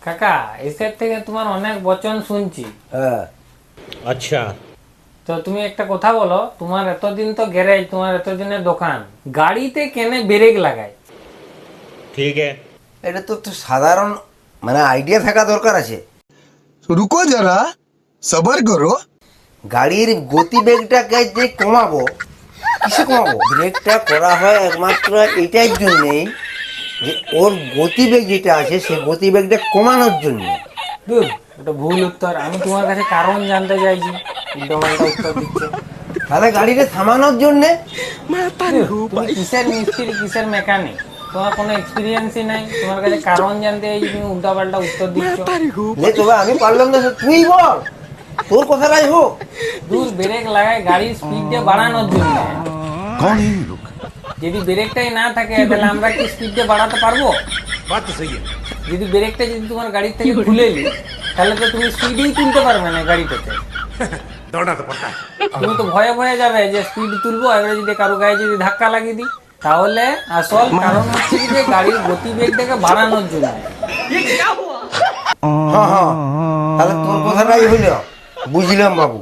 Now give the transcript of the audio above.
কাকা এসের থেকে তোমার অনেক বচন শুনছি। হ্যাঁ, अच्छा তো তুমি একটা কথা বলো, তোমার এতদিন তো গ্যারেজ, তোমার এতদিনের দোকান, গাড়িতে কেনে ব্রেক লাগায়? ठीक है। এটা তো একটু সাধারণ মানে আইডিয়া থাকা দরকার আছে। रुको जरा सबर करो। গাড়ির গতিবেগটাকে যে কমাবো, কিসে কমাবো? ব্রেকটা করা হয় একমাত্র এটার জন্যেই যে ওর গতিবেগ যেটা আছে সেই গতিবেগটা কমানোর জন্য। দূর, এটা ভুল উত্তর। আমি তোমার কাছে কারণ জানতে চাইছি, উল্টোপাল্টা উত্তর দিচ্ছ। তাহলে গাড়িটা থামানোর জন্যে। তুমি কিসের মিস্ত্রি, কিসের মেকানিক? তোমার কোনো এক্সপিরিয়েন্সই নাই, তোমার কাছে কারণ জানতে চাইছি, তুমি উল্টাপাল্টা উত্তর দিচ্ছ। তবে আমি পারলাম না, তুই বল, তোর কথাটাই হোক। দূর, ব্রেক লাগায় গাড়ির স্পিডটা বাড়ানোর জন্য। कौन है ये लोग? যদি ব্রেকটাই না থাকে তাহলে আমরা কি স্পিডটা বাড়াতে পারবো? बात तो सही है। যদি ব্রেকটা যদি তোমার গাড়ির থেকে খুলে নি, তাহলে তো তুমি স্পিডই তুলতে পারবে না গাড়িটাতে। दौड़ना तो पड़ता है। তুমি তো ভয়ে ভয়ে যাবে যে স্পিড তুলবো, এবারে যদি কারো গায়ে যদি ধাক্কা লাগিয়ে দিই। তাহলে আসল কারণ হচ্ছে কি যে গাড়ির গতিবেগটাকে বাড়ানোর জন্য। হ্যাঁ হ্যাঁ, তাহলে তোর কথাটাই হইল, বুঝলাম বাবু।